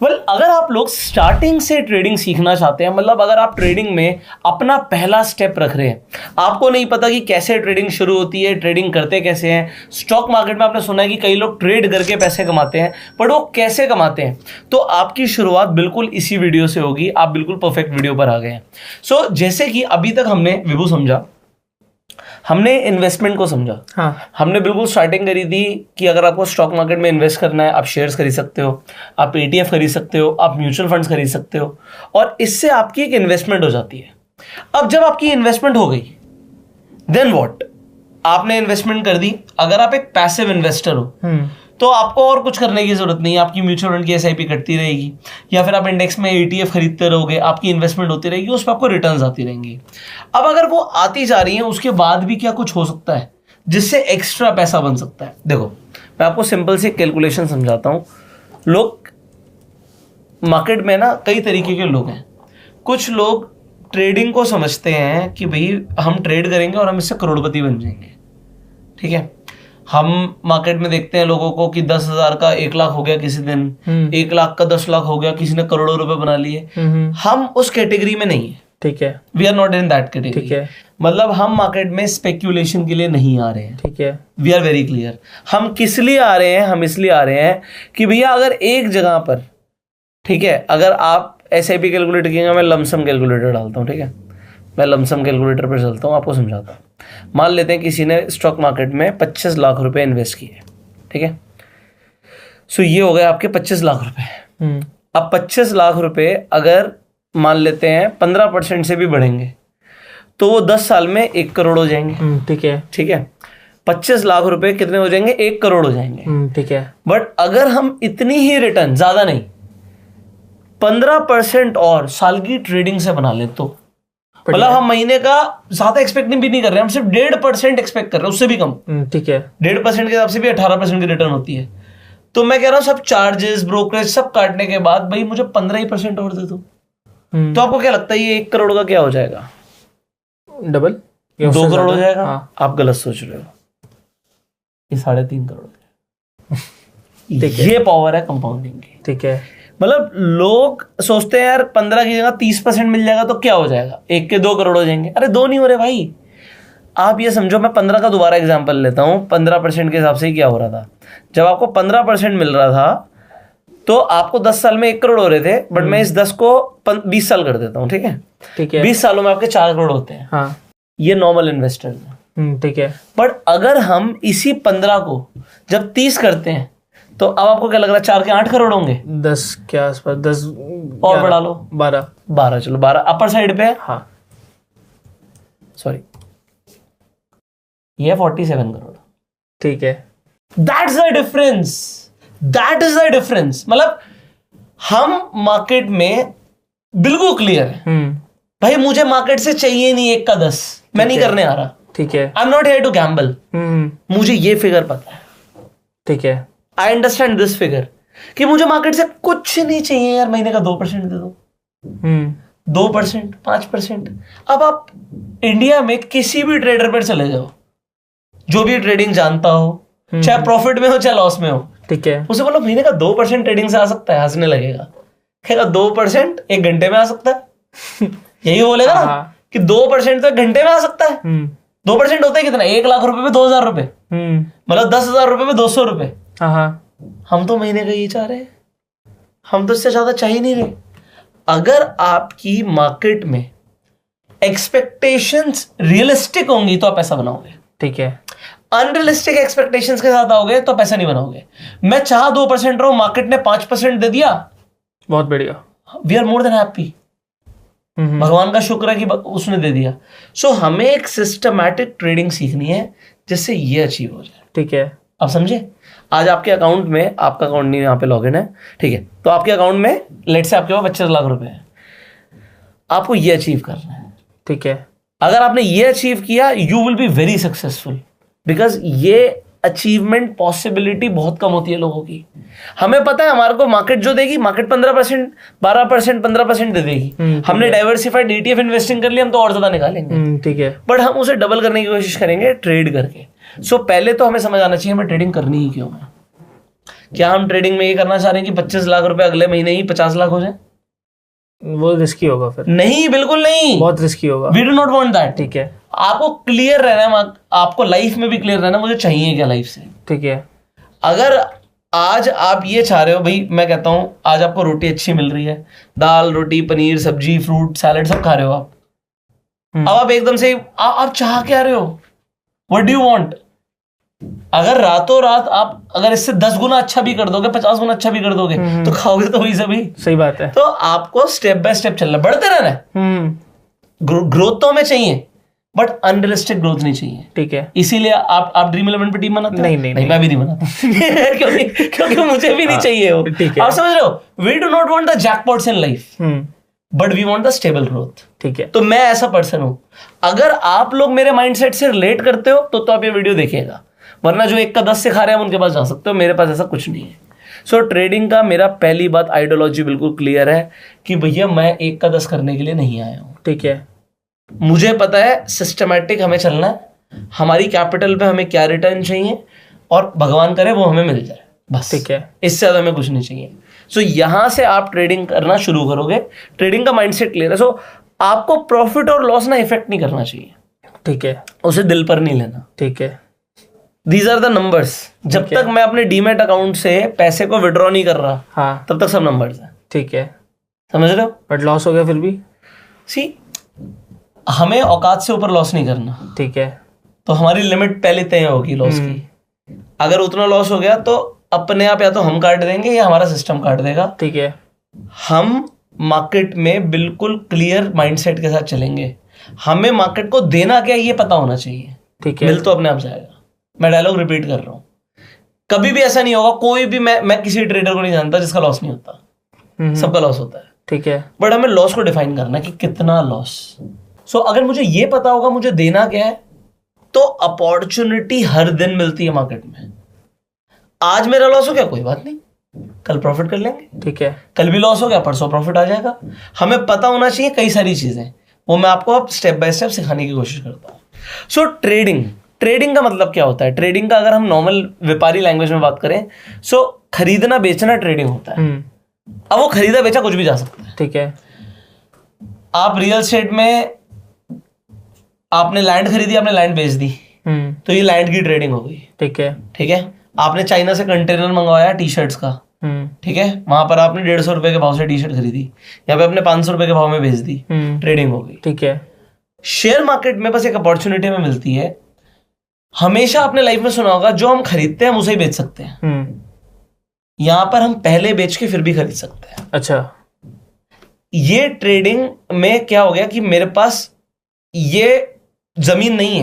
अगर आप लोग स्टार्टिंग से ट्रेडिंग सीखना चाहते हैं, मतलब अगर आप ट्रेडिंग में अपना पहला स्टेप रख रहे हैं, आपको नहीं पता कि कैसे ट्रेडिंग शुरू होती है, ट्रेडिंग करते कैसे हैं। स्टॉक मार्केट में आपने सुना है कि कई लोग ट्रेड करके पैसे कमाते हैं, बट वो कैसे कमाते हैं, तो आपकी शुरुआत बिल्कुल इसी वीडियो से होगी। आप बिल्कुल परफेक्ट वीडियो पर आ गए हैं। सो जैसे कि अभी तक हमने विभू समझा, हमने इन्वेस्टमेंट को समझा। हाँ। हमने बिल्कुल स्टार्टिंग करी थी कि अगर आपको स्टॉक मार्केट में इन्वेस्ट करना है, आप शेयर्स खरीद सकते हो, आप ETF खरीद सकते हो, आप म्यूचुअल फंड्स खरीद सकते हो, और इससे आपकी एक इन्वेस्टमेंट हो जाती है। अब जब आपकी इन्वेस्टमेंट हो गई, देन व्हाट? आपने इन्वेस्टमेंट कर दी। अगर आप एक पैसिव इन्वेस्टर हो तो आपको और कुछ करने की जरूरत नहीं है। आपकी म्यूचुअल फंड की SIP कटती रहेगी, या फिर आप इंडेक्स में ETF खरीदते रहोगे, आपकी इन्वेस्टमेंट होती रहेगी, उस पर आपको रिटर्न्स आती रहेंगी। अब अगर वो आती जा रही है, उसके बाद भी क्या कुछ हो सकता है जिससे एक्स्ट्रा पैसा बन सकता है? देखो, मैं आपको सिंपल सी कैलकुलेशन समझाता हूं। लोग मार्केट में ना कई तरीके के लोग हैं। कुछ लोग ट्रेडिंग को समझते हैं कि भाई हम ट्रेड करेंगे और हम इससे करोड़पति बन जाएंगे। ठीक है, हम मार्केट में देखते हैं लोगों को कि 10,000 का 1 लाख हो गया किसी दिन, 1 लाख का 10 लाख हो गया, किसी ने करोड़ों रुपए बना लिए। हम उस कैटेगरी में नहीं है। ठीक है, we are not in that category. ठीक है, मतलब हम मार्केट में स्पेक्यूलेशन के लिए नहीं आ रहे हैं। ठीक है, वी आर वेरी क्लियर। हम किस लिए आ रहे हैं? हम इसलिए आ रहे हैं कि भैया अगर एक जगह पर, ठीक है, अगर आप SIP कैलकुलेट किएगा, मैं लमसम कैलकुलेटर डालता हूँ। ठीक है, मैं लमसम कैलकुलेटर पर चलता हूँ, आपको समझाता हूँ। मान लेते हैं किसी ने स्टॉक मार्केट में 25 लाख रुपए इन्वेस्ट किए। ठीक है, सो ये हो गए आपके 25 लाख रुपए। अब 25 लाख रुपए अगर मान लेते हैं 15% से भी बढ़ेंगे तो वो 10 साल में 1 करोड़ हो जाएंगे। ठीक है, ठीक है, 25 लाख रुपए कितने हो जाएंगे? 1 करोड़ हो जाएंगे। ठीक है, बट अगर हम इतनी ही रिटर्न, ज्यादा नहीं, 15% और साल की ट्रेडिंग से बना ले, तो मतलब हम महीने का ज्यादा एक्सपेक्ट भी नहीं कर रहे हैं, हम सिर्फ 1.5% एक्सपेक्ट कर रहे हैं, उससे भी कम। ठीक है, 1.5% के हिसाब से भी 18% की रिटर्न होती है। तो मैं कह रहा हूं सब चार्जेस, ब्रोकरेज सब काटने के बाद भाई मुझे 15% और दे दो। तो आपको क्या लगता है ये 1 करोड़ का क्या हो जाएगा? डबल, 2 करोड़ हो जाएगा। हाँ। आप गलत सोच रहे हो, ये 3.5 करोड़ है। ये पावर है कंपाउंडिंग की। ठीक है, मतलब लोग सोचते हैं यार 15 की जगह 30% मिल जाएगा तो क्या हो जाएगा, 1 के 2 करोड़ हो जाएंगे। अरे 2 नहीं हो रहे भाई। आप ये समझो, मैं 15 का दोबारा एग्जांपल लेता हूं। 15% के हिसाब से ही क्या हो रहा था, जब आपको 15% मिल रहा था तो आपको 10 साल में 1 करोड़ हो रहे थे, बट मैं इस 10 को 20 साल कर देता हूँ। ठीक है, ठीक है, 20 सालों में आपके 4 करोड़ होते हैं। हाँ, ये नॉर्मल इन्वेस्टर्स हैं। ठीक है, बट अगर हम इसी 15 को जब 30 करते हैं तो अब आपको क्या लग रहा है? 4 के 8 करोड़ होंगे, 10 के आसपास, 10 और बढ़ा लो, 12 चलो 12 अपर साइड पे। हाँ, सॉरी, ये 47 करोड़। ठीक है, that's the difference, that is the difference. मतलब हम मार्केट में बिल्कुल क्लियर है भाई, मुझे मार्केट से चाहिए नहीं 1 का 10, मैं नहीं करने आ रहा। ठीक है, I am not here to gamble. मुझे ये फिगर पता है। ठीक है, आई अंडरस्टैंड दिस फिगर कि मुझे मार्केट से कुछ नहीं चाहिए यार, महीने का 2% दे दो। 2%, 5%। अब आप इंडिया में किसी भी ट्रेडर पर चले जाओ, जो भी ट्रेडिंग जानता हो, चाहे प्रॉफिट में हो चाहे लॉस में हो, ठीक है, उसे बोलो महीने का 2% ट्रेडिंग से आ सकता है, हंसने लगेगा, कहेगा 2% 1 घंटे में आ सकता है। यही बोलेगा ना कि 2% तो 1 घंटे में आ सकता है। 2% होता है कितना? 1 लाख रुपए में 2,000 रुपए, मतलब 10,000 रुपए में 200 रुपए। हम तो महीने का ये चाह रहे हैं, हम तो इससे ज्यादा चाह ही नहीं रहे। अगर आपकी मार्केट में एक्सपेक्टेशंस रियलिस्टिक होंगी तो आप पैसा बनाओगे। ठीक है, अनरियलिस्टिक एक्सपेक्टेशंस के साथ आओगे तो पैसा नहीं बनाओगे। मैं चाह 2% रहा हूं, मार्केट ने 5% दे दिया, बहुत बढ़िया, we are more than happy. भगवान का शुक्र है कि उसने दे दिया। सो हमें एक सिस्टमैटिक ट्रेडिंग सीखनी है जिससे ये अचीव हो जाए। ठीक है, आप समझे? आज आपके अकाउंट में, आपका अकाउंट नहीं यहाँ पे लॉगिन है, ठीक है, तो आपके अकाउंट में लेट से आपके पास 25 लाख रुपए है, आपको ये अचीव करना है। ठीक है, अगर आपने ये अचीव किया, you will be very successful, because ये अचीवमेंट पॉसिबिलिटी बहुत कम होती है लोगों की। हमें पता है हमारे को मार्केट जो देगी, मार्केट 15%, 12%, 15% दे देगी। हमने डाइवर्सिफाइड ETF इन्वेस्टिंग कर लिया, हम तो और ज्यादा निकालेंगे। ठीक है, बट हम उसे डबल करने की कोशिश करेंगे ट्रेड करके। सो पहले तो हमें समझ आना चाहिए हमें ट्रेडिंग करनी ही क्यों है। क्या हम ट्रेडिंग में ये करना चाह रहे हैं कि 25 लाख रुपए अगले महीने ही 50 लाख हो जाए? वो रिस्की होगा फिर। नहीं, बिल्कुल नहीं, बहुत रिस्की होगा। We do not want that. ठीक है, आपको क्लियर रहना है, आपको लाइफ में भी क्लियर रहना, मुझे चाहिए क्या लाइफ से। ठीक है। अगर आज आप ये चाह रहे हो, भाई मैं कहता हूं आज आपको रोटी अच्छी मिल रही है, दाल रोटी पनीर सब्जी फ्रूट सैलेड सब खा रहे हो आप, अब आप एकदम से आप चाह क्या रहे हो, व्हाट डू यू वांट? अगर रातों रात आप अगर इससे 10 गुना अच्छा भी कर दोगे, 50 गुना अच्छा भी कर दोगे, तो खाओगे तो वही सभी। सही बात है। तो आपको स्टेप बाय स्टेप चलना, बढ़ते रहना है। ग्रोथ तो हमें चाहिए, बट अनरियलिस्टिक ग्रोथ नहीं चाहिए। ठीक है। इसीलिए आप ड्रीम 11 पे टीम बनाते हो? नहीं, मैं भी नहीं बनाता क्योंकि मुझे भी नहीं चाहिए वो। ठीक है। आप समझ रहे हो, we do not want the jackpots in life, but we want the stable growth. ठीक है। तो मैं ऐसा पर्सन हूं, अगर आप लोग मेरे माइंडसेट से रिलेट करते हो तो आप ये वीडियो देखिएगा, वरना जो 1 का 10 सिखा रहे हैं उनके पास जा सकते हो, मेरे पास ऐसा कुछ नहीं है। सो ट्रेडिंग का मेरा पहली बात आइडियोलॉजी बिल्कुल क्लियर है कि भैया मैं 1 का 10 करने के लिए नहीं आया हूं। ठीक है। मुझे पता है सिस्टमैटिक हमें चलना है, हमारी कैपिटल पे हमें क्या रिटर्न चाहिए और भगवान करे वो हमें मिल जाए, बस। ठीक है, इससे ज्यादा हमें कुछ नहीं चाहिए। सो यहां से आप ट्रेडिंग करना शुरू करोगे, ट्रेडिंग का माइंडसेट क्लियर है। सो आपको प्रॉफिट और लॉस ना इफेक्ट नहीं करना चाहिए। ठीक है, उसे दिल पर नहीं लेना। ठीक है, दीज आर द नंबर्स। जब तक मैं अपने डीमैट अकाउंट से पैसे को विड्रॉ नहीं कर रहा, हाँ, तब तक सब नंबर्स है। ठीक है, समझ रहे हो? बट लॉस हो गया फिर भी, सी हमें औकात से ऊपर लॉस नहीं करना। ठीक है, तो हमारी लिमिट पहले तय होगी लॉस की। अगर उतना लॉस हो गया तो अपने आप या तो हम काट देंगे या हमारा सिस्टम काट देगा। ठीक है, हम मार्केट में बिल्कुल क्लियर माइंडसेट के साथ चलेंगे, हमें मार्केट को देना क्या ये पता होना चाहिए। ठीक है, मिल तो अपने आप जाएगा। मैं डायलॉग रिपीट कर रहा हूं, कभी भी ऐसा नहीं होगा, कोई भी मैं किसी ट्रेडर को नहीं जानता जिसका लॉस नहीं होता, सबका लॉस होता है। ठीक है, बट हमें लॉस को डिफाइन करना कि कितना लॉस। सो अगर मुझे ये पता होगा मुझे देना क्या है, तो अपॉर्चुनिटी हर दिन मिलती है मार्केट में। आज मेरा लॉस हो गया कोई बात नहीं, कल प्रॉफिट कर लेंगे। ठीक है, कल भी लॉस हो गया परसों प्रॉफिट आ जाएगा। हमें पता होना चाहिए कई सारी चीजें, वो मैं आपको अब स्टेप बाय स्टेप सिखाने की कोशिश करता हूँ। सो ट्रेडिंग का मतलब क्या होता है? ट्रेडिंग का अगर हम नॉर्मल व्यापारी लैंग्वेज में बात करें, सो खरीदना बेचना ट्रेडिंग होता है। अब वो खरीदा बेचा कुछ भी जा सकता है। ठीक है, आप रियल एस्टेट में आपने लैंड खरीदी, आपने लैंड बेच दी, तो ये लैंड की ट्रेडिंग हो गई। ठीक है, ठीक है, आपने चाइना से कंटेनर मंगवाया टी शर्ट्स का, ठीक है, वहां पर आपने 150 रुपए के भाव से टी शर्ट खरीदी, यहाँ पे आपने 500 रुपए के भाव में बेच दी, ट्रेडिंग हो गई। ठीक है, शेयर मार्केट में बस एक अपॉर्चुनिटी में मिलती है। हमेशा अपने लाइफ में सुना होगा, जो हम खरीदते हैं हम उसे ही बेच सकते हैं। यहां पर हम पहले बेच के फिर भी खरीद सकते हैं। अच्छा, ये ट्रेडिंग में क्या हो गया कि मेरे पास ये जमीन नहीं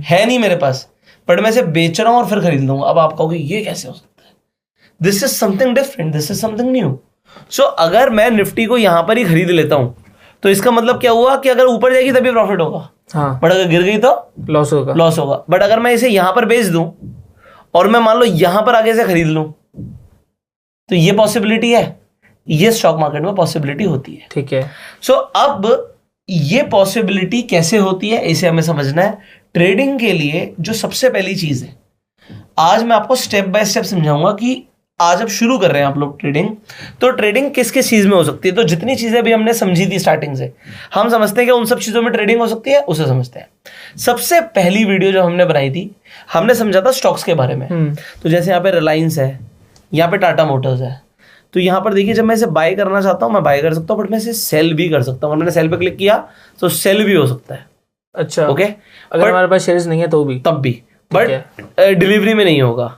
है नहीं मेरे पास, बट मैं इसे बेच रहा हूं और फिर खरीद लूंगा। अब आप कहोगे ये कैसे हो सकता है? This is something different, this is something new. So अगर मैं निफ्टी को यहां पर ही खरीद लेता हूं तो इसका मतलब क्या हुआ कि अगर ऊपर जाएगी तभी प्रॉफिट होगा, हाँ, बट अगर गिर गई तो लॉस होगा। बट अगर मैं इसे यहां पर बेच दूं और मैं मान लो यहां पर आगे से खरीद लूं, तो ये पॉसिबिलिटी है, ये स्टॉक मार्केट में पॉसिबिलिटी होती है। ठीक है, सो अब ये पॉसिबिलिटी कैसे होती है इसे हमें समझना है। ट्रेडिंग के लिए जो सबसे पहली चीज है, आज मैं आपको स्टेप बाय स्टेप समझाऊंगा कि आज अब शुरू कर रहे हैं आप लोग ट्रेडिंग, तो ट्रेडिंग किस किस चीज में हो सकती है। तो जितनी चीजें भी हमने समझी थी स्टार्टिंग से, हम समझते हैं कि उन सब चीजों में ट्रेडिंग हो सकती है, उसे समझते हैं। सबसे पहली वीडियो जो हमने बनाई थी, हमने समझा था स्टॉक्स के बारे में। तो जैसे यहाँ पे रिलायंस है, यहाँ पे टाटा मोटर्स है, तो यहाँ पर देखिए जब मैं इसे बाय करना चाहता हूँ मैं बाय कर सकता हूँ, बट मैं इसे सेल भी कर सकता हूँ। मैंने सेल पे क्लिक किया तो सेल भी हो सकता है। अच्छा, ओके, अगर हमारे पास शेयर्स नहीं है तो भी, तब भी, बट डिलीवरी में नहीं होगा,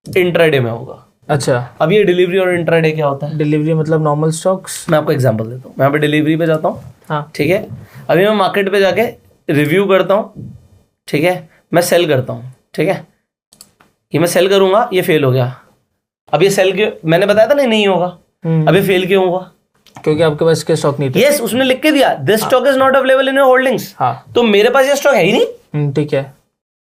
इंट्राडे में होगा। अच्छा, अब ये डिलीवरी और इंट्राडे क्या होता है? डिलीवरी मतलब नॉर्मल स्टॉक्स। मैं आपको एग्जांपल देता हूँ, मैं यहाँ पे डिलीवरी पे जाता हूँ, हाँ, ठीक है, अभी मैं मार्केट पे जाके रिव्यू करता हूँ, ठीक है, मैं सेल करता हूँ, ठीक है, ये मैं सेल करूंगा, ये फेल हो गया। अब ये सेल क्यों, मैंने बताया था नहीं होगा, अब ये फेल क्यों होगा? क्योंकि आपके पास इसके स्टॉक नहीं थे। यस, उसने लिख के दिया this stock is not available in your holdings. हाँ, तो मेरे पास ये स्टॉक है ही नहीं। ठीक है,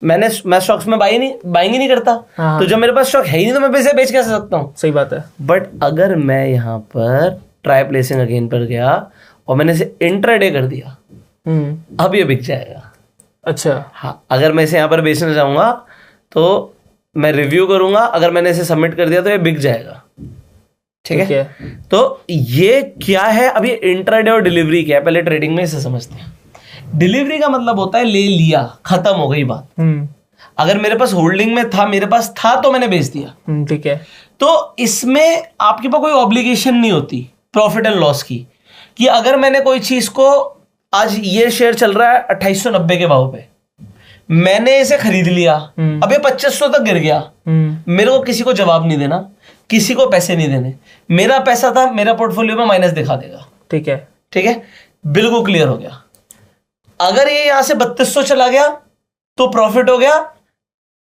मैं स्टॉक्स में बाइंग ही नहीं करता। हाँ, तो जब मेरे पास स्टॉक है ही नहीं तो मैं पैसे बेच कैसे सकता हूँ? सही बात है। बट अगर मैं यहाँ पर ट्राई प्लेसिंग अगेन पर गया और मैंने इसे इंट्राडे कर दिया, अब ये बिक जाएगा। अच्छा, हाँ, अगर मैं इसे यहाँ पर बेचना चाहूंगा तो मैं रिव्यू करूंगा, अगर मैंने इसे सबमिट कर दिया तो ये बिक जाएगा। ठीक है, तो ये क्या है? अभी इंट्राडे और डिलीवरी क्या है, पहले ट्रेडिंग में इसे समझते हैं। डिलीवरी का मतलब होता है ले लिया, खत्म हो गई बात। अगर मेरे पास होल्डिंग में था, मेरे पास था तो मैंने बेच दिया। ठीक है, तो इसमें आपके पास कोई ऑब्लिगेशन नहीं होती प्रॉफिट एंड लॉस की, कि अगर मैंने कोई चीज को, आज ये शेयर चल रहा है 2890 के भाव पे, मैंने इसे खरीद लिया, अब ये 2500 तक गिर गया, मेरे को किसी को जवाब नहीं देना, किसी को पैसे नहीं देने, मेरा पैसा था, मेरा पोर्टफोलियो में माइनस दिखा देगा। ठीक है, ठीक है, बिल्कुल क्लियर हो गया। अगर ये यहां से 3200 चला गया तो प्रॉफिट हो गया।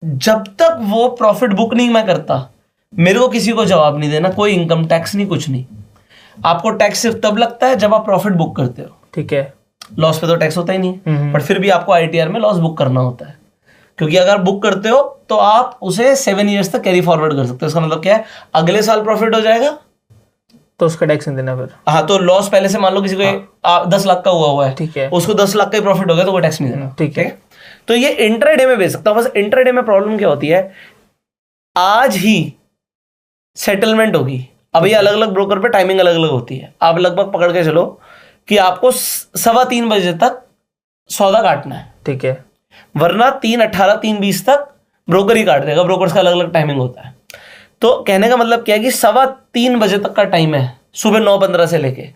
जब तक वो प्रॉफिट बुक नहीं मैं करता, मेरे को किसी को जवाब नहीं देना, कोई इनकम टैक्स नहीं, कुछ नहीं। आपको टैक्स सिर्फ तब लगता है जब आप प्रॉफिट बुक करते हो। ठीक है, लॉस पे तो टैक्स होता ही नहीं है, बट फिर भी आपको आईटीआर में लॉस बुक करना होता है, क्योंकि अगर बुक करते हो तो आप उसे 7 years तक कैरी फॉरवर्ड कर सकते हो। इसका मतलब क्या है? अगले साल प्रॉफिट हो जाएगा तो उसका टैक्स नहीं देना फिर। हाँ, तो लॉस पहले से मान लो किसी को 10 लाख का हुआ है, ठीक है, उसको 10 लाख का ही प्रॉफिट हो गया तो वो टैक्स नहीं देना। ठीक है, तो ये इंट्राडे में बेच सकता हूं। बस इंट्राडे में प्रॉब्लम क्या होती है, आज ही सेटलमेंट होगी। अब ये अलग अलग ब्रोकर पे टाइमिंग अलग अलग होती है। आप लगभग पकड़ के चलो कि आपको 3:15 बजे तक सौदा काटना है। ठीक है, वरना 3:18 3:20 तक ब्रोकर ही काट देगा। ब्रोकर्स का अलग अलग टाइमिंग होता है। तो कहने का मतलब क्या है कि 3:15 बजे तक का टाइम है, सुबह 9:15 से लेके।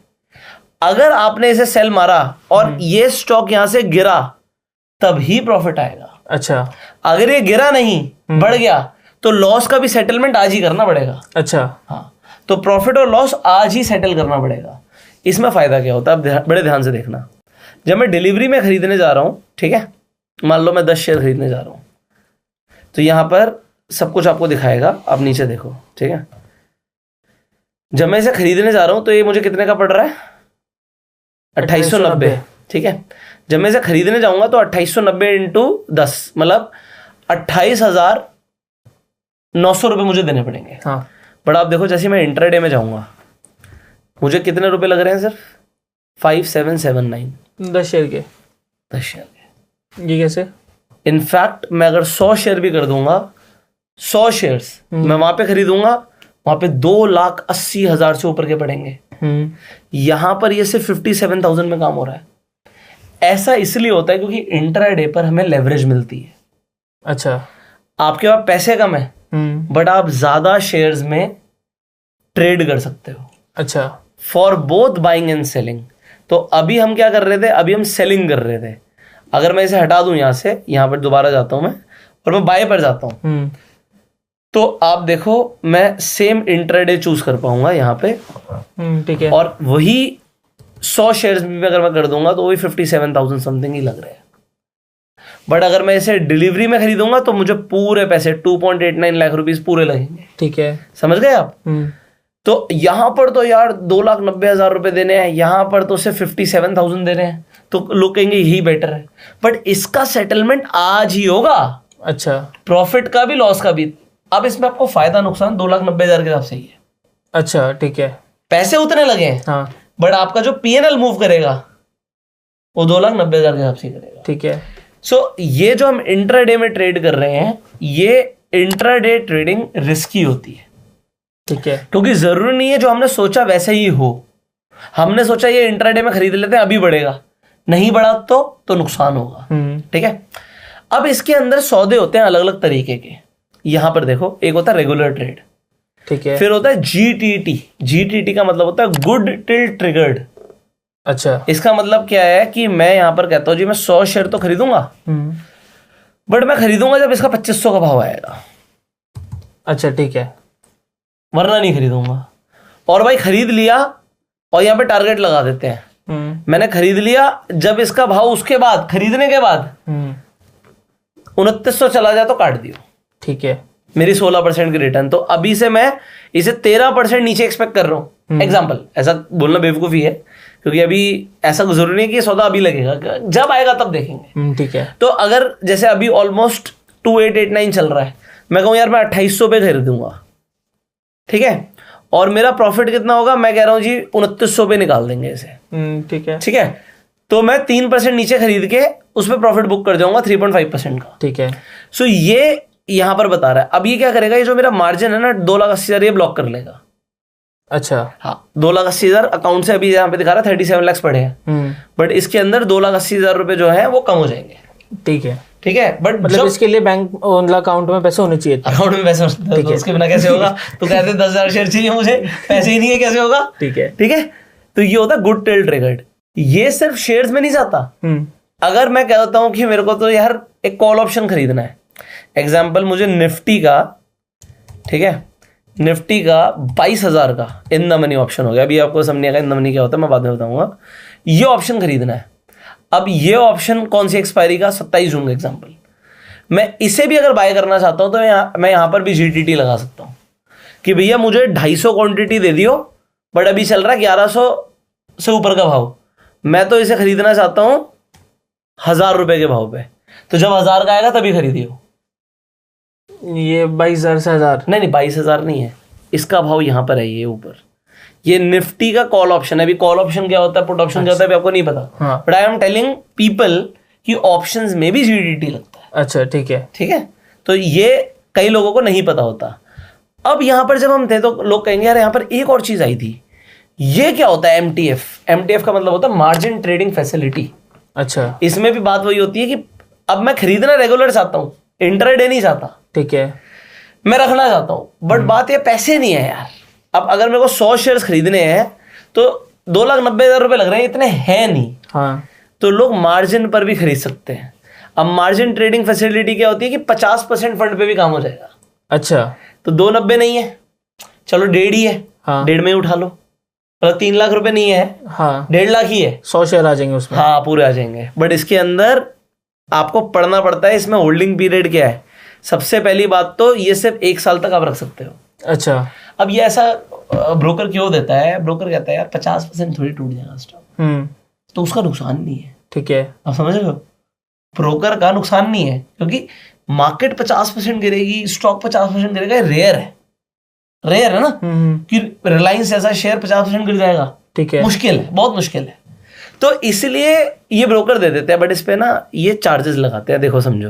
अगर आपने इसे सेल मारा और ये स्टॉक यहां से गिरा, तभी प्रॉफिट आएगा। अच्छा, अगर ये गिरा नहीं, बढ़ गया, तो लॉस का भी सेटलमेंट आज ही करना पड़ेगा। अच्छा, हाँ, तो प्रॉफिट और लॉस आज ही सेटल करना पड़ेगा। इसमें फायदा क्या होता है, आप बड़े ध्यान से देखना। जब मैं डिलीवरी में खरीदने जा रहा हूं, ठीक है, मान लो मैं 10 शेयर खरीदने जा रहा हूं, तो यहां पर सब कुछ आपको दिखाएगा, आप नीचे देखो। ठीक है, जब मैं इसे खरीदने जा रहा हूं तो ये मुझे कितने का पड़ रहा है? 2890। ठीक है, जब मैं इसे खरीदने जाऊंगा तो 2890 इंटू 10 मतलब 28,900 रुपए मुझे देने पड़ेंगे। हाँ, बट आप देखो, जैसे मैं इंट्राडे में जाऊंगा, मुझे कितने रुपए लग रहे हैं? सिर्फ 5779। 10 शेयर के। 10 शेयर के। ये कैसे? इनफैक्ट मैं अगर 100 शेयर भी कर दूंगा, 100 शेयर्स मैं वहां पे खरीदूंगा, वहां पे 2,80,000 से ऊपर के पड़ेंगे। यहां पर ये सिर्फ 57,000 में काम हो रहा है। ऐसा इसलिए होता है क्योंकि इंट्राडे पर हमें लेवरेज मिलती है। अच्छा, आपके पास पैसे कम है, बट आप ज्यादा शेयर्स में ट्रेड कर सकते हो। अच्छा, for both buying and selling. तो अभी हम क्या कर रहे थे? अभी हम सेलिंग कर रहे थे। अगर मैं इसे हटा दूं यहां से, यहां पर दोबारा जाता हूं मैं और मैं बाय पर जाता हूं, तो आप देखो मैं सेम इंट्राडे चूज कर पाऊंगा यहां पे। ठीक है, और वही 100 शेयर्स भी अगर मैं कर दूंगा तो वही 57,000 समथिंग ही लग रहे हैं। बट अगर मैं इसे डिलीवरी में खरीदूंगा तो मुझे पूरे पैसे 2.89 लाख रुपीस पूरे लगेंगे। ठीक है, समझ गए आप? तो यहां पर तो यार 2,90,000 रुपए देने हैं, यहां पर तो सिर्फ 57,000 दे रहे हैं, तो लोग कहेंगे यही बेटर है। बट इसका सेटलमेंट आज ही होगा। अच्छा, प्रॉफिट का भी, लॉस का भी। अब इसमें आपको फायदा नुकसान 2,90,000 के हिसाब से ही है। अच्छा, ठीक है, पैसे उतने लगे हैं, हाँ, बट आपका जो पीएनएल मूव करेगा वो 2,90,000 के हिसाब से करेगा। ठीक है। सो ये जो हम इंट्राडे में ट्रेड कर रहे हैं, ये इंट्राडे ट्रेडिंग रिस्की होती है। ठीक है, क्योंकि जरूरी नहीं है जो हमने सोचा वैसे ही हो। हमने सोचा ये इंट्राडे में खरीद लेते हैं, अभी बढ़ेगा, नहीं बढ़ा तो नुकसान होगा। ठीक है, अब इसके अंदर सौदे होते हैं अलग अलग तरीके के। यहां पर देखो, एक होता है रेगुलर ट्रेड, ठीक है, फिर होता है जीटीटी। जीटीटी का मतलब होता है गुड टिल ट्रिगर्ड। अच्छा, इसका मतलब क्या है कि मैं यहां पर कहता हूं जी मैं 100 शेयर तो खरीदूंगा, बट मैं खरीदूंगा जब इसका 2500 का भाव आएगा। अच्छा, ठीक है, वरना नहीं खरीदूंगा। और भाई खरीद लिया और यहां पे टारगेट लगा देते हैं। मैंने खरीद लिया, जब इसका भाव उसके बाद, खरीदने के बाद 2900 चला जाए तो काट दियो। ठीक है, मेरी 16% की रिटर्न। तो अभी से मैं इसे 13% नीचे एक्सपेक्ट कर रहा हूं। एग्जाम्पल, ऐसा बोलना बेवकूफी है, क्योंकि अभी ऐसा जरूरी नहीं है कि ये सौदा अभी लगेगा, जब आएगा तब देखेंगे। ठीक है, तो अगर जैसे अभी ऑलमोस्ट 2889 चल रहा है, मैं कहूं यार मैं 2800 पे खरीदूंगा, ठीक है, और मेरा प्रॉफिट कितना होगा? मैं कह रहा हूं जी 2900 पे निकाल देंगे इसे। ठीक है, ठीक है, तो मैं 3% नीचे खरीद के उस पर प्रॉफिट बुक कर जाऊंगा 3.5% का। ठीक है। सो ये यहां पर बता रहा है। अब ये क्या करेगा, ये जो मेरा मार्जिन है ना 2,80,000 ये ब्लॉक कर लेगा। अच्छा, हाँ 2,80,000 अकाउंट से अभी यहाँ पे दिखा रहा है 37 लाख पड़े हैं, बट इसके अंदर 2,80,000 रुपए जो है वो कम हो जाएंगे। ठीक है, ठीक है, बट मतलब इसके लिए बैंक अकाउंट में पैसे होने चाहिए। अकाउंट में पैसे होते तो उसके बिना कैसे होगा? तो कहते 10,000 शेयर चाहिए मुझे, पैसे ही नहीं है, कैसे होगा? ठीक है, ठीक है। तो ये होता है गुड टेल ट्रिगर्ड। ये सिर्फ शेयर्स में नहीं जाता। अगर मैं कहता हूं कि मेरे को तो यार एक कॉल ऑप्शन खरीदना है, एग्जाम्पल मुझे निफ्टी का, ठीक है, निफ्टी का 22,000 का इन द मनी ऑप्शन हो गया। अभी आपको समझ नहीं आएगा इन द मनी क्या होता है, मैं बाद में बताऊंगा। ये ऑप्शन खरीदना है। अब ये ऑप्शन कौन सी एक्सपायरी का? 27 जून का एग्जाम्पल। मैं इसे भी अगर बाय करना चाहता हूं तो मैं यहां पर भी जीटीटी लगा सकता हूं कि भैया मुझे 250 क्वांटिटी दे दियो, बट अभी चल रहा है 1100 से ऊपर का भाव, मैं तो इसे खरीदना चाहता हूं 1,000 रुपए के भाव पे। तो जब 1,000 का आएगा तभी खरीदियो। ये 22,000 से 1,000 नहीं 22,000 नहीं है, इसका भाव यहां पर है, ये ऊपर। ये निफ्टी का कॉल ऑप्शन है। अभी कॉल ऑप्शन क्या होता है, पुट ऑप्शन क्या होता है, अभी आपको नहीं पता, but I am telling people कि ऑप्शंस में भी जीडीटी लगता है। अच्छा, ठीक है, ठीक है। तो ये कई लोगों को नहीं पता होता। अब यहां पर जब हम थे तो लोग कहेंगे यार यहां पर एक और चीज आई थी, ये क्या होता है? एमटीएफ। एमटीएफ का मतलब होता है मार्जिन ट्रेडिंग फैसिलिटी। अच्छा, इसमें भी बात वही होती है कि अब मैं खरीदना रेगुलर चाहता हूं, इंट्राडे नहीं चाहता। ठीक है, मैं रखना चाहता हूं, बट बात ये पैसे नहीं है यार। अब अगर मेरे को 100 शेयर्स खरीदने हैं तो 2,90,000 रुपए लग रहे हैं, इतने हैं नहीं। हाँ, तो लोग मार्जिन पर भी खरीद सकते हैं। अब मार्जिन ट्रेडिंग फैसिलिटी क्या होती है कि 50% फंड पे भी काम हो जाएगा। अच्छा, तो 290 नहीं है, चलो 1.5 ही है, हाँ, 1.5 में ही उठा लो। मतलब 3 लाख रुपए नहीं है, हाँ, 1.5 लाख ही है। 100 शेयर आ जाएंगे उसमें। हाँ पूरे आ जाएंगे, बट इसके अंदर आपको पढ़ना पड़ता है इसमें होल्डिंग पीरियड क्या है। सबसे पहली बात तो ये सिर्फ 1 साल तक आप रख सकते हो। अच्छा, अब ये ऐसा ब्रोकर क्यों देता है? ब्रोकर कहता है यार 50% थोड़ी टूट जाएगा स्टॉक, तो उसका नुकसान नहीं है। ठीक है, आप समझ रहे हो? ब्रोकर का नुकसान नहीं है, क्योंकि मार्केट 50% गिरेगी, स्टॉक 50% गिरेगा, रेयर है। रेयर है ना कि रिलायंस जैसा शेयर 50% गिर जाएगा। ठीक है, मुश्किल है, बहुत मुश्किल है। तो इसलिए ये ब्रोकर दे देते हैं, बट इस पे ना ये चार्जेस लगाते हैं। देखो समझो,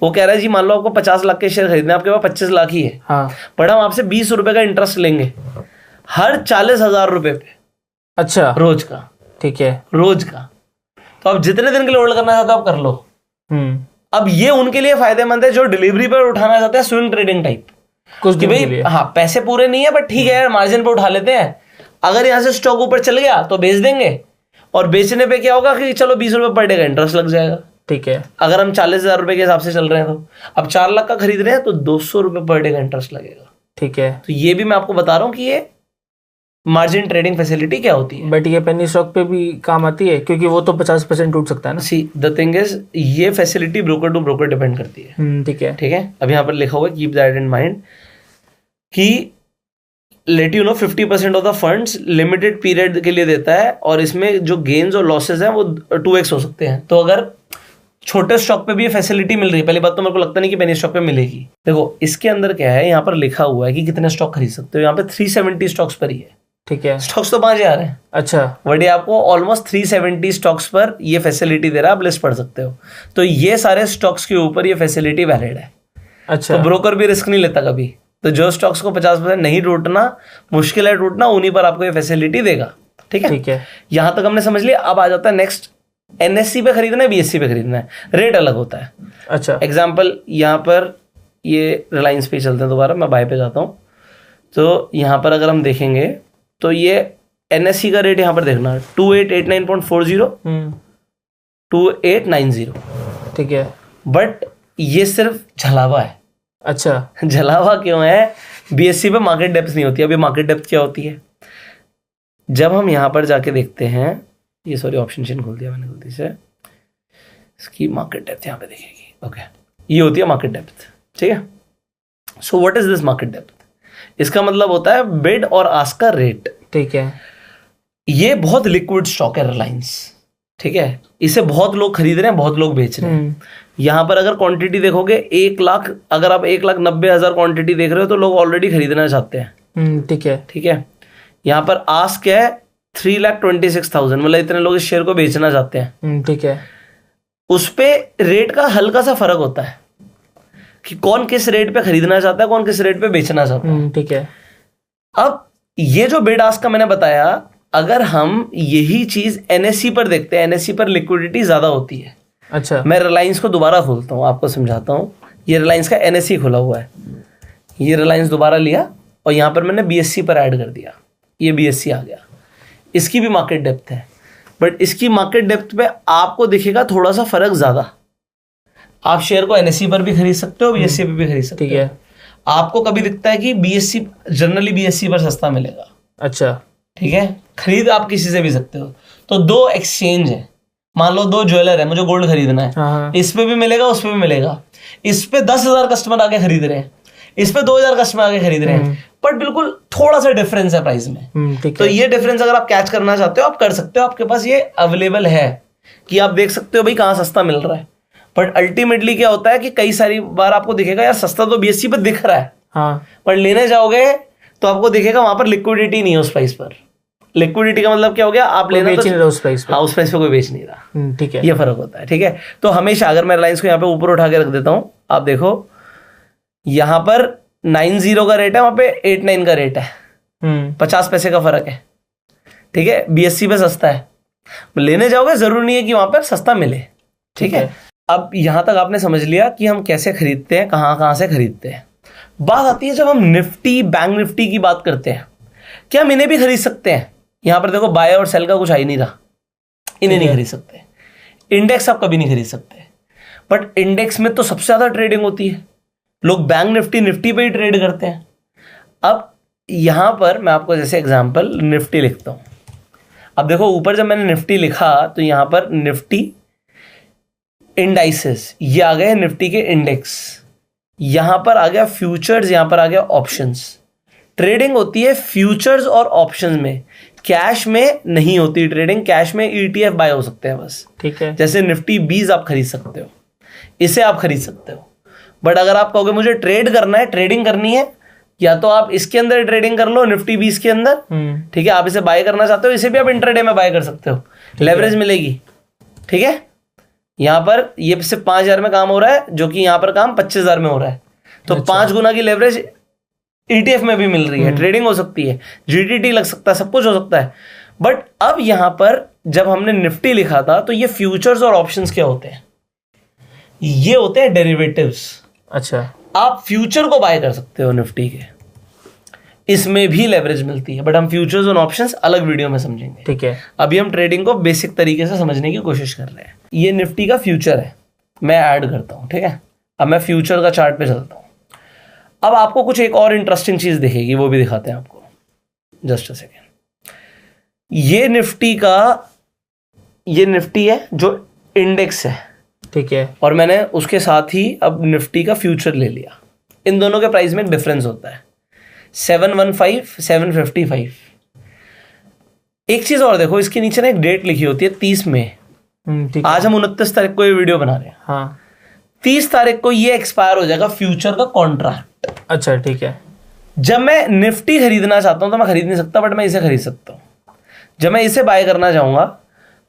वो कह रहा है जी मान लो आपको 50 लाख के शेयर खरीदने, आपके पास 25 लाख ही है, हाँ, बट हम आपसे 20 रुपए का इंटरेस्ट लेंगे हर 40,000 रुपए पे। अच्छा, रोज का। ठीक है, रोज का। तो आप जितने दिन के लिए होल्ड करना चाहते हो आप कर लो। अब ये उनके लिए फायदेमंद है जो डिलीवरी पर उठाना चाहते हैं, स्विंग ट्रेडिंग टाइप। कुछ कि दिन के भाई लिए। हाँ पैसे पूरे नहीं है बट ठीक है मार्जिन पे उठा लेते हैं। अगर यहाँ से स्टॉक ऊपर चल गया तो बेच देंगे, और बेचने पे क्या होगा कि चलो 20 रुपए पर डे का इंटरेस्ट लग जाएगा। ठीक है, अगर हम 40,000 रुपए के हिसाब से चल रहे हैं तो अब 4 लाख का खरीद रहे हैं तो 200 रुपए पर डे का इंटरेस्ट लगेगा। ठीक है, तो ये भी मैं आपको बता रहा हूँ कि ये मार्जिन ट्रेडिंग फैसिलिटी क्या होती है। बट ये पेनी स्टॉक पे भी काम आती है क्योंकि वो तो 50% टूट सकता है ना। सी द थिंग इज ये facility broker to broker depend करती है। ठीक है, ठीक है। अब यहाँ पर लिखा हुआ है कीप दैट इन माइंड कि let you know 50% of the funds limited period के लिए देता है, और इसमें जो गेन्स और लॉसेस हैं वो 2x हो सकते हैं। तो अगर छोटे स्टॉक पे भी ये फैसिलिटी मिल रही है, पहली बात तो मेरे को लगता नहीं कि पेनी स्टॉक पे मिलेगी। देखो इसके अंदर क्या है, यहाँ पर लिखा हुआ है कि कितने स्टॉक खरीद सकते हो। यहाँ पे 370 स्टॉक्स पर ही है। ठीक है, स्टॉक्स तो 5,000 है। अच्छा, बट ये आपको ऑलमोस्ट 370 स्टॉक्स पर ये फैसिलिटी दे रहा है, आप लिस्ट पढ़ सकते हो। तो ये सारे स्टॉक्स के ऊपर ये फैसिलिटी वैलिड है। अच्छा, तो ब्रोकर भी रिस्क नहीं लेता कभी। तो जो स्टॉक्स को 50% नहीं टूटना, मुश्किल है टूटना, उन्हीं पर आपको ये फैसिलिटी देगा। ठीक है, ठीक है, यहां तक हमने समझ लिया। अब आ जाता है नेक्स्ट, एनएससी पे खरीदना है, बीएससी पे खरीदना है, रेट अलग होता है। अच्छा, एग्जाम्पल यहाँ पर ये रिलायंस पे चलते हैं, दोबारा मैं बाय पे जाता हूँ। तो यहाँ पर अगर हम देखेंगे तो ये एनएससी का रेट यहाँ पर देखना 2889.40 2890। ठीक है, बट ये सिर्फ झलावा है। अच्छा, झलावा क्यों है? बीएससी पे मार्केट डेप्थ नहीं होती। अभी मार्केट डेप्थ क्या होती है? जब हम यहां पर जाके देखते हैं, ये सॉरी ऑप्शन चेन खोल दिया मैंने गलती से, इसकी मार्केट डेप्थ यहां पे दिखेगी। ओके, ये होती है मार्केट डेप्थ। ठीक है। So what is this market depth? इसका मतलब होता है बिड और आस्क का रेट। ठीक है, ये बहुत लिक्विड स्टॉक है रिलायंस। ठीक है, इसे बहुत लोग खरीद रहे हैं, बहुत लोग बेच रहे हैं। यहां पर अगर क्वांटिटी देखोगे 1 लाख, अगर आप 1,90,000 क्वांटिटी देख रहे हो तो लोग ऑलरेडी खरीदना चाहते हैं। ठीक है, ठीक है। यहां पर आस्क है 3,26,000, मतलब इतने लोग इस शेयर को बेचना चाहते हैं। ठीक है, उस पे रेट का हल्का सा फर्क होता है कि कौन किस रेट पे खरीदना चाहता है, कौन किस रेट पे बेचना चाहता है। ठीक है। अब ये जो बिड आस्क का मैंने बताया, अगर हम यही चीज एनएससी पर देखते हैं, एनएससी पर लिक्विडिटी ज्यादा होती है। अच्छा, मैं रिलायंस को दोबारा खोलता हूँ, आपको समझाता हूँ। ये रिलायंस का एनएससी खुला हुआ है, ये रिलायंस दोबारा लिया और यहाँ पर मैंने बीएससी पर ऐड कर दिया, ये बीएससी आ गया। इसकी भी मार्केट डेप्थ है, बट इसकी मार्केट डेप्थ पे आपको दिखेगा थोड़ा सा फर्क ज्यादा। आप शेयर को एनएससी पर भी खरीद सकते हो, बीएससी पर भी खरीद सकते हो। ठीक है। आपको कभी दिखता है कि बीएससी जनरली बीएससी पर सस्ता मिलेगा। अच्छा, ठीक है, खरीद आप किसी से भी सकते हो। तो दो एक्सचेंज है, मान लो 2 ज्वेलर है, मुझे गोल्ड खरीदना है। हाँ। इस पे भी मिलेगा, उस पे भी मिलेगा। इस पे 10,000 कस्टमर आके खरीद रहे हैं, इस पे 2,000 कस्टमर आके खरीद रहे हैं, बट बिल्कुल थोड़ा सा डिफरेंस है प्राइस में। तो ये डिफरेंस अगर आप कैच करना चाहते हो, आप कर सकते हो। आपके पास ये अवेलेबल है कि आप देख सकते हो भाई कहाँ सस्ता मिल रहा है। बट अल्टीमेटली क्या होता है कि कई सारी बार आपको दिखेगा यार सस्ता तो बीएससी पर दिख रहा है, हाँ, पर लेने जाओगे तो आपको दिखेगा वहां पर लिक्विडिटी नहीं है उस प्राइस पर। लिक्विडिटी का मतलब क्या हो गया, आप लेना बेच नहीं रहा उस प्राइस पे। हाँ, उस प्राइस पे कोई बेच नहीं रहा। ठीक है, ये फर्क होता है। ठीक है, तो हमेशा अगर मैं रिलायंस को यहाँ पे ऊपर उठा के रख देता हूँ, आप देखो यहाँ पर 90 का रेट है, वहां पे 89 का रेट है, 50 पैसे का फर्क है। ठीक है, बीएससी पे सस्ता है, लेने जाओगे जरूरी नहीं है कि वहां पर सस्ता मिले। ठीक है, अब यहां तक आपने समझ लिया कि हम कैसे खरीदते हैं, कहां से खरीदते हैं। बात आती है जब हम निफ्टी, बैंक निफ्टी की बात करते हैं, क्या हम इन्हें भी खरीद सकते हैं? यहां पर देखो बाय और सेल का कुछ आ ही नहीं रहा, इन्हें नहीं खरीद सकते। इंडेक्स आप कभी नहीं खरीद सकते, बट इंडेक्स में तो सबसे ज्यादा ट्रेडिंग होती है, लोग बैंक निफ्टी पे ही ट्रेड करते हैं। अब यहां पर मैं आपको जैसे एग्जांपल निफ्टी लिखता हूं। अब देखो ऊपर जब मैंने निफ्टी लिखा तो यहां पर निफ्टी इंडाइसेस, ये आ गए निफ्टी के इंडेक्स, यहां पर आ गया फ्यूचर्स, यहां पर आ गया ऑप्शंस। ट्रेडिंग होती है फ्यूचर्स और ऑप्शंस में, कैश में नहीं होती ट्रेडिंग। कैश में ईटीएफ बाय हो सकते हैं बस। ठीक है, जैसे निफ्टी 20 आप खरीद सकते हो, इसे आप खरीद सकते हो। बट अगर आप कहोगे मुझे ट्रेड करना है, ट्रेडिंग करनी है, या तो आप इसके अंदर ट्रेडिंग कर लो निफ्टी 20 के अंदर। ठीक है, आप इसे बाय करना चाहते हो, इसे भी आप इंट्राडे में बाय कर सकते हो, लेवरेज मिलेगी। ठीक है, यहां पर ये सिर्फ 5,000 में काम हो रहा है, जो कि यहां पर काम 25,000 में हो रहा है। तो 5 गुना की लेवरेज ईटीएफ में भी मिल रही है, ट्रेडिंग हो सकती है, जीटीटी लग सकता है, सब कुछ हो सकता है। बट अब यहां पर जब हमने निफ्टी लिखा था तो ये फ्यूचर्स और ऑप्शंस क्या होते हैं? ये होते हैं डेरिवेटिव्स। अच्छा, आप फ्यूचर को बाय कर सकते हो निफ्टी के, इसमें भी लेवरेज मिलती है, बट हम फ्यूचर्स और ऑप्शंस अलग वीडियो में समझेंगे। ठीक है, अभी हम ट्रेडिंग को बेसिक तरीके से समझने की कोशिश कर रहे हैं। ये निफ्टी का फ्यूचर है, मैं ऐड करता हूं। ठीक है, अब मैं फ्यूचर का चार्ट पे चलता हूं। अब आपको कुछ एक और इंटरेस्टिंग चीज दिखेगी, वो भी दिखाते हैं आपको, जस्ट अ सेकेंड। ये निफ्टी है जो इंडेक्स है। ठीक है, और मैंने उसके साथ ही अब निफ्टी का फ्यूचर ले लिया। इन दोनों के प्राइस में एक डिफरेंस होता है, 715, 755। एक चीज और देखो, इसके नीचे ना एक डेट लिखी होती है 30 मई। आज हम 29 तारीख को ये वीडियो बना रहे हैं। हाँ, 30 तारीख को ये एक्सपायर हो जाएगा फ्यूचर का कॉन्ट्रैक्ट। अच्छा, ठीक है। जब मैं निफ्टी खरीदना चाहता हूं तो मैं खरीद नहीं सकता, बट मैं इसे खरीद सकता हूं। जब मैं इसे बाय करना चाहूंगा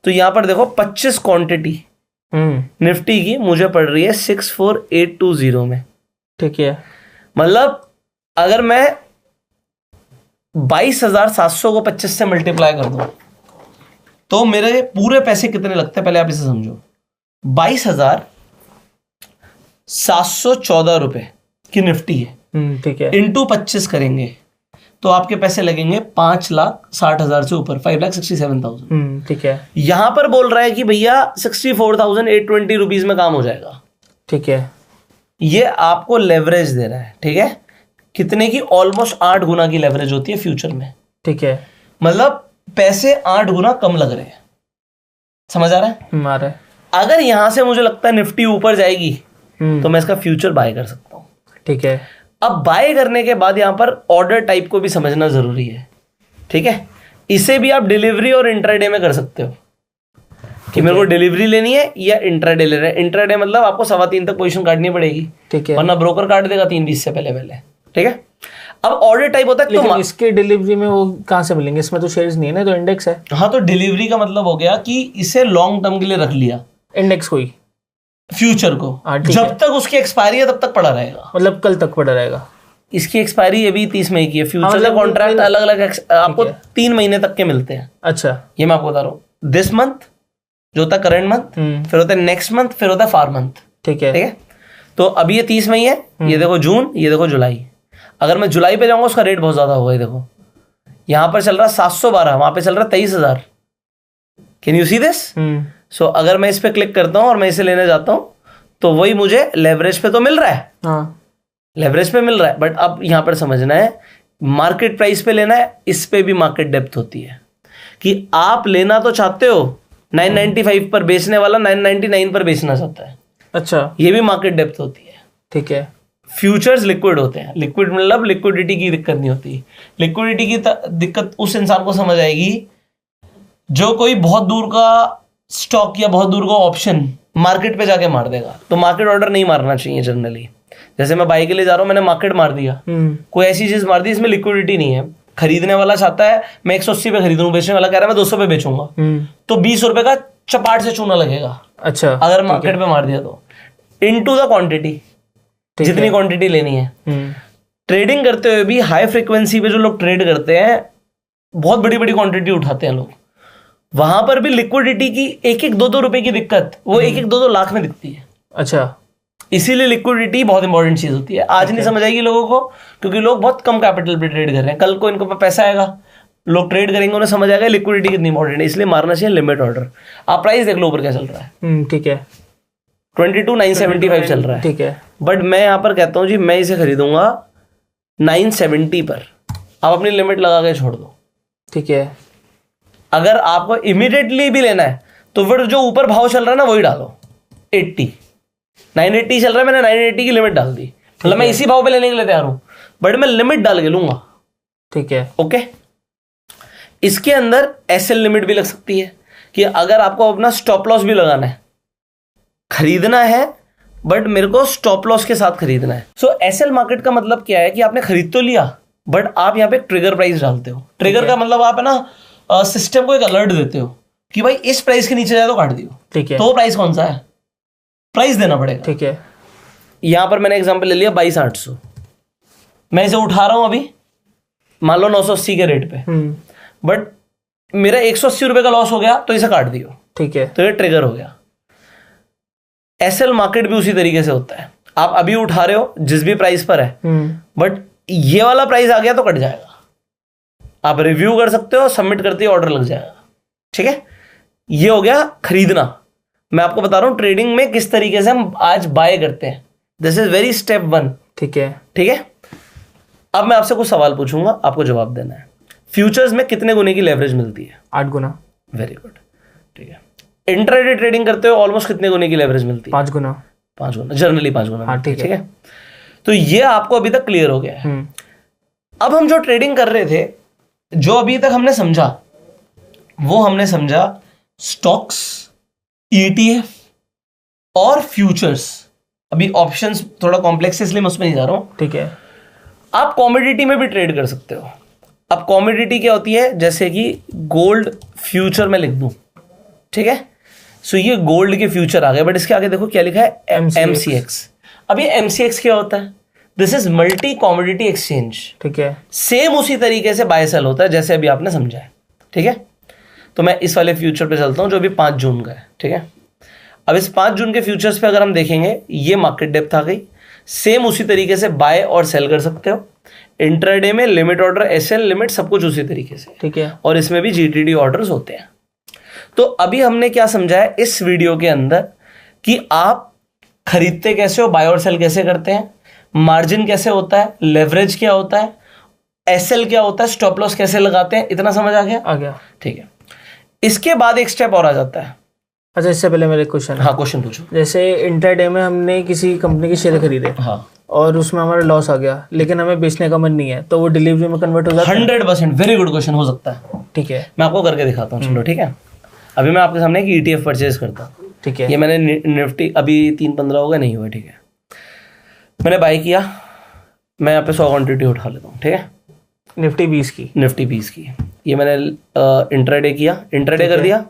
तो यहां पर देखो 25 क्वांटिटी निफ्टी की मुझे पड़ रही है 64820 में। ठीक है, मतलब अगर मैं 22,700 को 25 से मल्टीप्लाई कर दूं तो मेरे पूरे पैसे कितने लगते हैं, पहले आप इसे समझो। 22,714 रुपए की निफ्टी है। ठीक है, इंटू 25 करेंगे तो आपके पैसे लगेंगे 5,60,000 से ऊपर, 5,67,000। ठीक है, यहां पर बोल रहा है कि भैया 64,820 रुपीज में काम हो जाएगा। ठीक है, ये आपको लेवरेज दे रहा है। ठीक है, कितने की? ऑलमोस्ट 8 गुना की लेवरेज होती है फ्यूचर में। ठीक है, मतलब पैसे 8 गुना कम लग रहे हैं। समझ आ रहा है? आ रहा है। अगर यहां से मुझे लगता है निफ्टी ऊपर जाएगी तो मैं इसका फ्यूचर बाय कर सकता हूं। ठीक है, अब बाय करने के बाद यहां पर ऑर्डर टाइप को भी समझना जरूरी है। ठीक है, इसे भी आप डिलीवरी और इंट्राडे में कर सकते हो कि मेरे को डिलीवरी लेनी है या इंट्राडे लेना है। इंट्राडे मतलब आपको 3:15 तक पोजीशन काटनी पड़ेगी। ठीक है, वरना ब्रोकर काट देगा 3:20 से पहले। ठीक है, अब ऑर्डर टाइप होता है लेकिन इसके डिलीवरी में वो कहां से मिलेंगे? इसमें तो शेयर्स नहीं है ना, तो इंडेक्स है। हाँ, तो डिलीवरी का मतलब हो गया कि इसे लॉन्ग टर्म के लिए रख लिया इंडेक्स कोई फ्यूचर को, जब तक उसकी एक्सपायरी है तब तक पड़ा रहेगा, मतलब कल तक पड़ा रहेगा। इसकी एक्सपायरी अभी 30 मई की है। फ्यूचर का कॉन्ट्रैक्ट अलग अलग आपको 3 महीने तक के मिलते हैं। अच्छा, ये मैं आपको बता रहा हूँ। दिस मंथ जो होता है करंट मंथ, फिर होता है नेक्स्ट मंथ, फिर होता है फार मंथ। ठीक है, ठीक है। तो अभी ये 30 मई है, ये देखो जून, ये देखो जुलाई। अगर मैं जुलाई पे जाऊंगा उसका रेट बहुत ज्यादा होगा। ये देखो यहाँ पर चल रहा 712, वहां पे चल रहा 23,000। Can you see this? So अगर मैं इस पे क्लिक करता हूँ और मैं इसे लेने जाता हूँ तो वही मुझे लेवरेज पे तो मिल रहा है, लेवरेज पे मिल रहा है। बट अब यहाँ पर समझना है मार्केट प्राइस पे लेना है, इस पे भी मार्केट डेप्थ होती है कि आप लेना तो चाहते हो 995 पर, बेचने वाला 999 पर बेचना चाहता है। अच्छा, ये भी मार्केट डेप्थ होती है। ठीक है। फ्यूचर्स लिक्विड होते हैं, लिक्विड मतलब लिक्विडिटी की दिक्कत नहीं होती। लिक्विडिटी की दिक्कत उस इंसान को समझ आएगी जो कोई बहुत दूर का स्टॉक या बहुत दूर का ऑप्शन मार्केट पे जाके मार देगा। तो मार्केट ऑर्डर नहीं मारना चाहिए जनरली। जैसे मैं बाई के लिए जा रहा हूँ, मैंने मार्केट मार दिया, कोई ऐसी चीज मार दी इसमें लिक्विडिटी नहीं है। खरीदने वाला चाहता है मैं 180 पे खरीदूं, बेचने वाला कह रहा है मैं 200 पे बेचूंगा, तो 20 रुपए का चपाट से चूना लगेगा। अच्छा, अगर मार्केट पे मार दिया तो इनटू द क्वांटिटी, जितनी क्वांटिटी लेनी है। ट्रेडिंग करते हुए भी हाई फ्रीक्वेंसी पे जो लोग ट्रेड करते हैं, बहुत बड़ी बड़ी क्वांटिटी उठाते हैं लोग, वहां पर भी लिक्विडिटी की 1-1, 2-2 रुपए की दिक्कत वो 1-1, 2-2 लाख में दिखती है। अच्छा, इसीलिए लिक्विडिटी बहुत इंपॉर्टेंट चीज होती है। आज नहीं समझ आएगी लोगों को, क्योंकि लोग बहुत कम कैपिटल पे ट्रेड कर रहे हैं। कल को इनको पैसा आएगा, लोग ट्रेड करेंगे, उन्हें समझ आएगा लिक्विडिटी कितनी इंपॉर्टेंट है। इसलिए मारना चाहिए लिमिट ऑर्डर। आप प्राइस देख लो ऊपर क्या चल रहा है। ठीक है, 22,975 चल रहा है। ठीक है। बट मैं यहाँ पर कहता हूँ जी मैं इसे खरीदूंगा 970 पर। आप अपनी लिमिट लगा के छोड़ दो। ठीक है। अगर आपको इमीडिएटली भी लेना है तो फिर जो ऊपर भाव चल रहा है ना वही डालो। 980 चल रहा है, मैंने 980 की लिमिट डाल दी। मतलब मैं इसी भाव पे लेने के लिए तैयार हूं, बट मैं लिमिट डाल के लूंगा। ठीक है, ओके। इसके अंदर एसएल लिमिट भी लग सकती है कि अगर आपको अपना स्टॉप लॉस भी लगाना है, खरीदना है बट मेरे को स्टॉप लॉस के साथ खरीदना है। सो एसएल मार्केट का मतलब क्या है कि आपने खरीद तो लिया बट आप यहाँ पे ट्रिगर प्राइस डालते हो। ट्रिगर का मतलब आप है ना सिस्टम को एक अलर्ट देते हो कि भाई इस प्राइस के नीचे जाए तो काट दियो। ठीक है। तो वो प्राइस कौन सा है, प्राइस देना पड़ेगा। ठीक है। यहां पर मैंने एग्जांपल ले लिया 22,800, मैं इसे उठा रहा हूं अभी मान लो 980 के रेट पे, बट मेरा 180 रुपए का लॉस हो गया तो इसे काट दियो। ठीक है। तो ये ट्रिगर हो गया। एसएल मार्केट भी उसी तरीके से होता है। आप अभी उठा रहे हो जिस भी प्राइस पर है, बट ये वाला प्राइस आ गया तो कट जाएगा। आप रिव्यू कर सकते हो, सबमिट करते ही ऑर्डर लग जाएगा। ठीक है, ये हो गया खरीदना। मैं आपको बता रहा हूं ट्रेडिंग में किस तरीके से हम आज बाय करते हैं। This is worry step 1। ठीक है, ठीक है। अब मैं आपसे कुछ सवाल पूछूंगा, आपको जवाब देना है। फ्यूचर्स में कितने गुने की लेवरेज मिलती है? 8 गुना। वेरी गुड, ठीक है। इंट्राडे ट्रेडिंग करते हो ऑलमोस्ट कितने गुने की लेवरेज मिलती है? 5 गुना। 5 गुना, जनरली 5 गुना। हाँ, ठीक है। तो ये आपको अभी तक क्लियर हो गया है। अब हम जो ट्रेडिंग कर रहे थे, जो अभी तक हमने समझा, वो हमने समझा स्टॉक्स, ईटीएफ और फ्यूचर्स। अभी ऑप्शंस थोड़ा कॉम्प्लेक्स है इसलिए मैं उसमें नहीं जा रहा हूं। ठीक है। आप कॉमोडिटी में भी ट्रेड कर सकते हो। अब कॉमोडिटी क्या होती है, जैसे कि गोल्ड फ्यूचर में लिख दूं, ठीक है। सो ये गोल्ड के फ्यूचर आ गए, बट इसके आगे देखो क्या लिखा है, MCX। अब ये MCX क्या होता है? This is multi commodity exchange. ठीक है, सेम उसी तरीके से बाय सेल होता है जैसे अभी आपने समझा है। ठीक है, तो मैं इस वाले फ्यूचर पे चलता हूं जो अभी 5 जून का है। ठीक है, अब इस 5 जून के फ्यूचर्स पे अगर हम देखेंगे, ये मार्केट डेप्थ आ गई। सेम उसी तरीके से बाय और सेल कर सकते हो। इंट्राडे में लिमिट ऑर्डर, एसएल लिमिट, सब कुछ उसी तरीके से। ठीक है, और इसमें भी जीटीडी ऑर्डर्स होते हैं। तो अभी हमने क्या समझा है इस वीडियो के अंदर कि आप खरीदते कैसे हो, बाय और सेल कैसे करते हैं, मार्जिन कैसे होता है, लेवरेज क्या होता है, एसएल क्या होता है, स्टॉप लॉस कैसे लगाते हैं। इतना समझ आ गया? आ गया। ठीक है, इसके बाद एक स्टेप और आ जाता है। अच्छा, इससे पहले मेरे क्वेश्चन। हाँ, क्वेश्चन पूछो। जैसे इंट्राडे में हमने किसी कंपनी के शेयर खरीदे, हाँ, और उसमें हमारा लॉस आ गया, लेकिन हमें बेचने का मन नहीं है, तो वो डिलीवरी में कन्वर्ट हो जाता है? 100%। वेरी गुड क्वेश्चन, हो सकता है। ठीक है, मैं आपको करके दिखाता हूँ। चलो, ठीक है। अभी मैं आपके सामने एक ETF परचेज करता हूँ। ठीक है, ये मैंने निफ्टी अभी 3-15 हो गए, नहीं हुआ। ठीक है, मैंने बाय किया, मैं यहाँ पे 100 क्वांटिटी उठा लेता हूँ। ठीक है, निफ्टी 20 की। ये मैंने इंट्राडे किया, इंट्राडे कर दिया।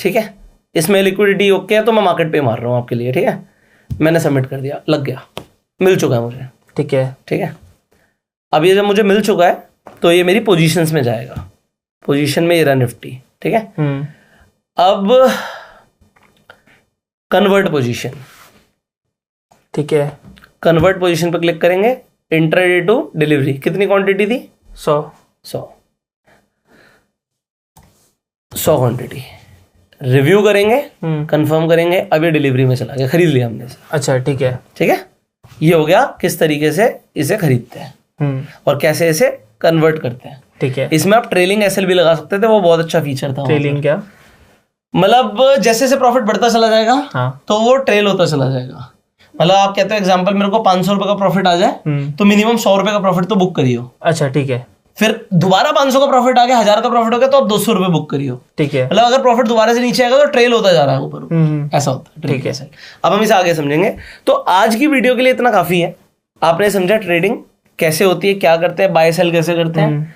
ठीक है, इसमें लिक्विडिटी ओके है तो मैं मार्केट पे मार रहा हूँ आपके लिए। ठीक है, मैंने सबमिट कर दिया, लग गया, मिल चुका है मुझे। ठीक है। ठीक है, अब ये जब मुझे मिल चुका है तो ये मेरी पोजीशंस में जाएगा, पोजीशन में ये रहा निफ्टी। ठीक है, अब कन्वर्ट पोजीशन। ठीक है, कन्वर्ट पोजीशन पर क्लिक करेंगे, इंट्राडे टू डिलीवरी। कितनी क्वांटिटी थी? 100 क्वांटिटी। रिव्यू करेंगे, कंफर्म करेंगे, अब ये डिलीवरी में चला गया, खरीद लिया हमने इसे। अच्छा, ठीक है। ठीक है, ये हो गया किस तरीके से इसे खरीदते हैं और कैसे इसे कन्वर्ट करते हैं। ठीक है, इसमें आप ट्रेलिंग एसएल भी लगा सकते थे, वो बहुत अच्छा फीचर था। ट्रेलिंग क्या? मतलब जैसे जैसे प्रॉफिट बढ़ता चला जाएगा, हाँ, तो वो ट्रेल होता चला जाएगा। मतलब आप कहते हो एग्जांपल, मेरे को 500 रुपए का प्रॉफिट आ जाए तो मिनिमम 100 रुपए का प्रॉफिट तो बुक करियो। अच्छा, ठीक है। फिर दोबारा 500 का प्रॉफिट आ गया, 1000 का प्रॉफिट हो गया तो आप 200 रुपए बुक करियो। ठीक है, मतलब अगर प्रॉफिट दोबारा से नीचे आएगा तो ट्रेल होता जा रहा है ऊपर, ऐसा होता है। ठीक है, अब हम इसे आगे समझेंगे। तो आज की वीडियो के लिए इतना काफी है। आपने समझा ट्रेडिंग कैसे होती है, क्या करते हैं, बाय सेल कैसे करते हैं,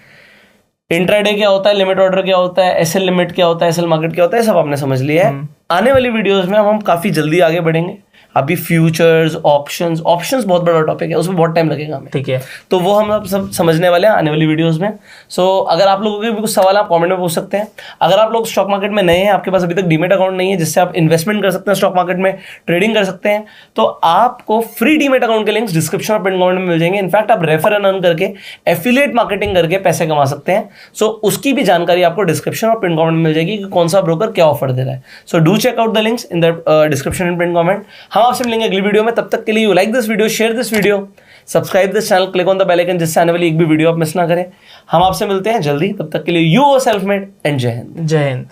इंट्राडे क्या होता है, लिमिट ऑर्डर क्या होता है, एसएल लिमिट क्या होता है, एसएल मार्केट क्या होता है, सब आपने समझ लिया है। आने वाली वीडियोस में हम काफी जल्दी आगे बढ़ेंगे। अभी फ्यूचर्स, ऑप्शंस बहुत बड़ा टॉपिक है, उसमें बहुत टाइम लगेगा हमें। ठीक है, तो वो हम सब समझने वाले हैं आने वाली वीडियोस में। सो अगर आप लोगों के भी कुछ सवाल आप कमेंट में पूछ सकते हैं। अगर आप लोग स्टॉक मार्केट में नए हैं, आपके पास अभी तक डीमेट अकाउंट नहीं है जिससे आप इन्वेस्टमेंट कर सकते हैं, स्टॉक मार्केट में ट्रेडिंग कर सकते हैं, तो आपको फ्री डीमेट अकाउंट के लिंक्स डिस्क्रिप्शन और पिन कमेंट में मिल जाएंगे। इनफैक्ट आप रेफर एंड अर्न करके एफिलिएट मार्केटिंग करके पैसे कमा सकते हैं। सो उसकी भी जानकारी आपको डिस्क्रिप्शन और पिन कमेंट में मिल जाएगी कि कौन सा ब्रोकर क्या ऑफर दे रहा है। So do check out the links in the description and pin comment. हम आपसे मिलेंगे अगली वीडियो में। तब तक के लिए you like this video, share this video, subscribe this channel, click on the bell icon जिससे आने वाली एक भी वीडियो आप मिस ना करें। हम आपसे मिलते हैं जल्दी, तब तक के लिए you are self made and जय हिंद। जय हिंद।